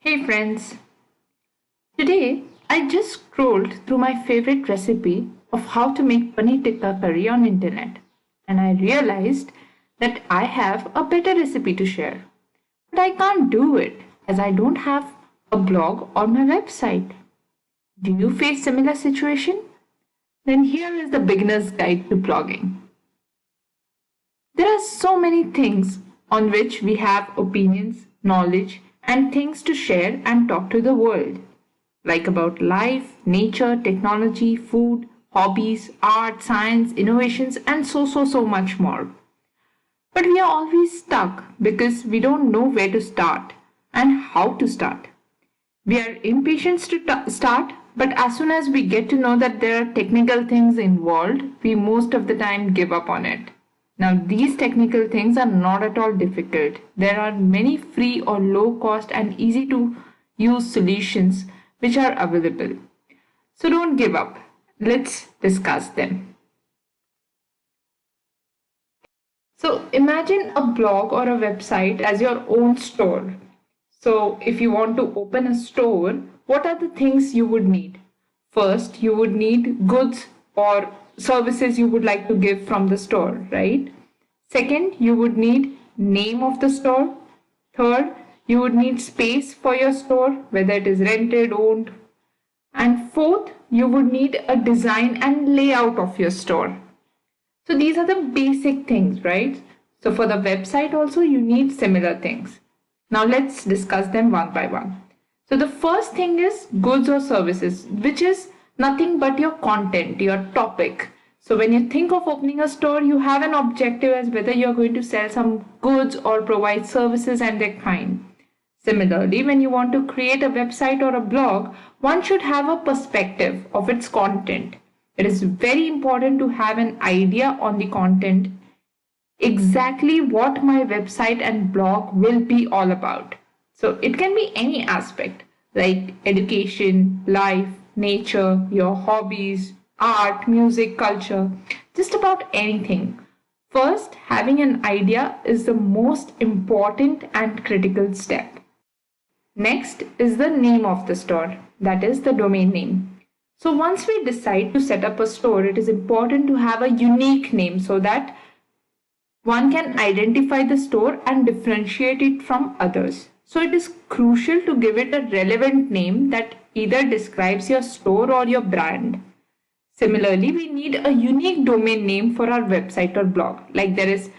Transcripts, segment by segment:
Hey friends, today I just scrolled through my favorite recipe of how to make paneer tikka curry on internet and I realized that I have a better recipe to share. But I can't do it as I don't have a blog or my website. Do you face similar situation? Then here is the beginner's guide to blogging. There are so many things on which we have opinions, knowledge, and things to share and talk to the world, like about life, nature, technology, food, hobbies, art, science, innovations, and so much more. But we are always stuck because we don't know where to start and how to start. We are impatient to start, but as soon as we get to know that there are technical things involved, we most of the time give up on it. Now, these technical things are not at all difficult. There are many free or low cost and easy to use solutions which are available. So don't give up. Let's discuss them. So imagine a blog or a website as your own store. So if you want to open a store, what are the things you would need? First, you would need goods or services you would like to give from the store, right? Second, you would need name of the store. Third, you would need space for your store, whether it is rented, owned. And fourth, you would need a design and layout of your store. So these are the basic things, right? So for the website also, you need similar things. Now let's discuss them one by one. So the first thing is goods or services, which is nothing but your content, your topic. So when you think of opening a store, you have an objective as whether you're going to sell some goods or provide services and their kind. Similarly, when you want to create a website or a blog, one should have a perspective of its content. It is very important to have an idea on the content, exactly what my website and blog will be all about. So it can be any aspect like education, life, nature, your hobbies, art, music, culture, just about anything. First, having an idea is the most important and critical step. Next is the name of the store, that is the domain name. So once we decide to set up a store, it is important to have a unique name so that one can identify the store and differentiate it from others. So it is crucial to give it a relevant name that either describes your store or your brand. Similarly, we need a unique domain name for our website or blog, like there is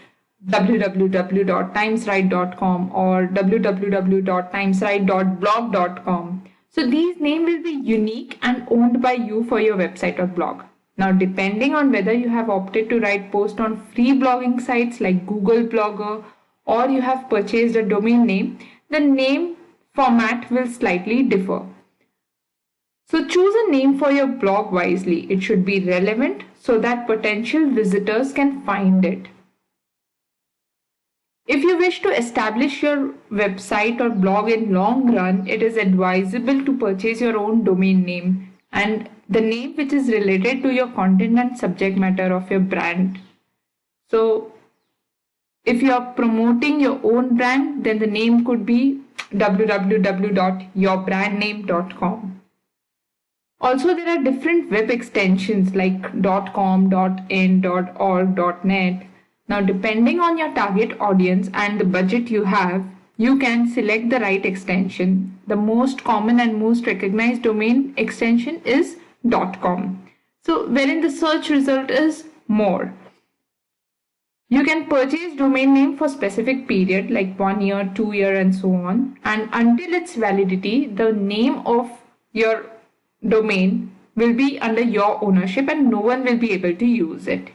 www.timesright.com or www.timesright.blog.com. So these names will be unique and owned by you for your website or blog. Now, depending on whether you have opted to write posts on free blogging sites like Google Blogger or you have purchased a domain name, the name format will slightly differ. So choose a name for your blog wisely. It should be relevant so that potential visitors can find it. If you wish to establish your website or blog in long run, it is advisable to purchase your own domain name and the name which is related to your content and subject matter of your brand. So if you are promoting your own brand, then the name could be www.yourbrandname.com. Also, there are different web extensions like .com, .in, .org, .net. Now, depending on your target audience and the budget you have, you can select the right extension. The most common and most recognized domain extension is .com. So, wherein the search result is more. You can purchase domain name for specific period like 1 year, 2 year and so on. And until its validity, the name of your domain will be under your ownership and no one will be able to use it.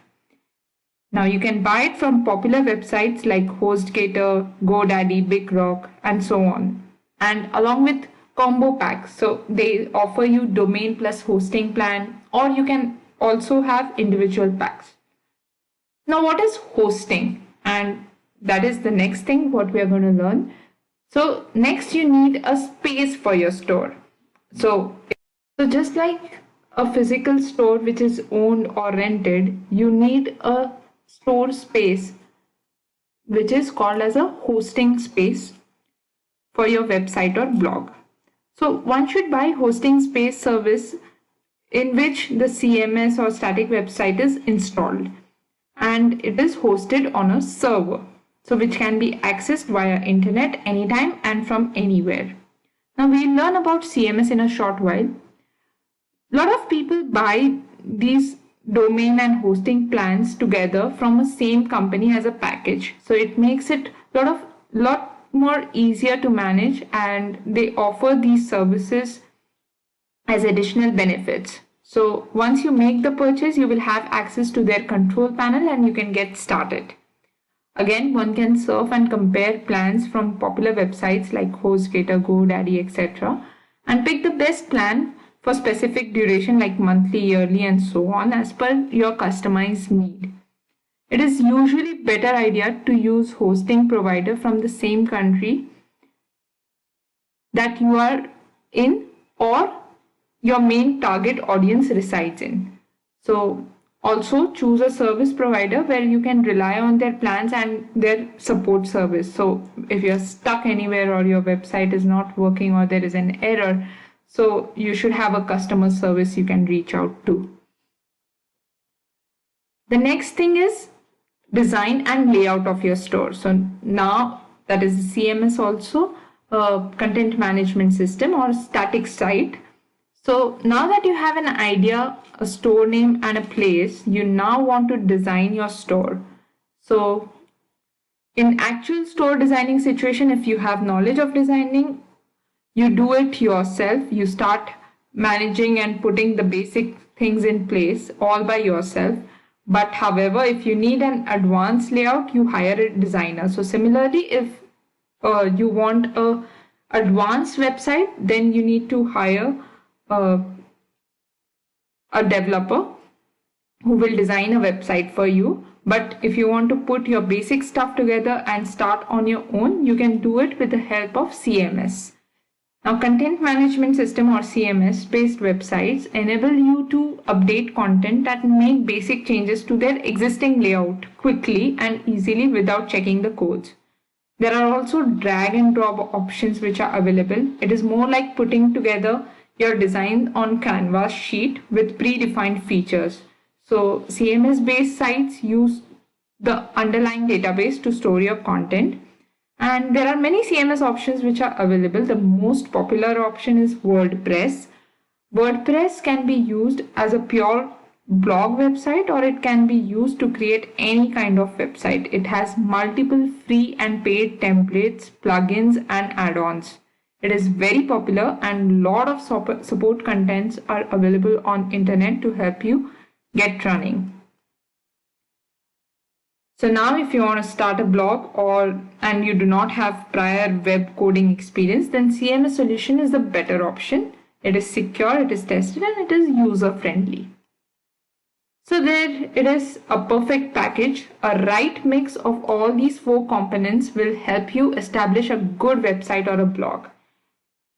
Now you can buy it from popular websites like HostGator, GoDaddy, BigRock and so on. And along with combo packs, so they offer you domain plus hosting plan or you can also have individual packs. Now what is hosting? And that is the next thing what we are going to learn. So next you need a space for your store. So just like a physical store which is owned or rented, you need a store space which is called as a hosting space for your website or blog. So one should buy hosting space service in which the CMS or static website is installed, and it is hosted on a server, so which can be accessed via internet anytime and from anywhere. Now we'll learn about CMS in a short while. A lot of people buy these domain and hosting plans together from a same company as a package, so it makes it lot more easier to manage, and they offer these services as additional benefits. So once you make the purchase, you will have access to their control panel and you can get started. Again, one can surf and compare plans from popular websites like HostGator, GoDaddy, etc. and pick the best plan for specific duration like monthly, yearly and so on as per your customized need. It is usually better idea to use hosting provider from the same country that you are in or your main target audience resides in. So also choose a service provider where you can rely on their plans and their support service. So if you're stuck anywhere or your website is not working or there is an error, so you should have a customer service you can reach out to. The next thing is design and layout of your store. So now that is the CMS also, content management system or static site. So now that you have an idea, a store name and a place, you now want to design your store. So in actual store designing situation, if you have knowledge of designing, you do it yourself. You start managing and putting the basic things in place all by yourself. But however, if you need an advanced layout, you hire a designer. So similarly, if you want a advanced website, then you need to hire a developer who will design a website for you. But if you want to put your basic stuff together and start on your own, you can do it with the help of CMS. Now, content management system or CMS based websites enable you to update content and make basic changes to their existing layout quickly and easily without checking the codes. There are also drag and drop options which are available. It is more like putting together your design on canvas sheet with predefined features. So CMS based sites use the underlying database to store your content. And there are many CMS options which are available. The most popular option is WordPress. WordPress can be used as a pure blog website or it can be used to create any kind of website. It has multiple free and paid templates, plugins and add-ons. It is very popular and lot of support contents are available on internet to help you get running. So now if you want to start a blog and you do not have prior web coding experience, then CMS solution is the better option. It is secure, it is tested and it is user friendly. So there it is, a perfect package. A right mix of all these 4 components will help you establish a good website or a blog.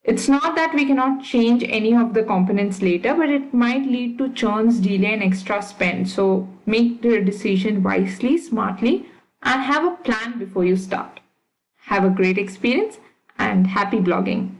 It's not that we cannot change any of the components later, but it might lead to churns, delay and extra spend. So make the decision wisely, smartly and have a plan before you start. Have a great experience and happy blogging.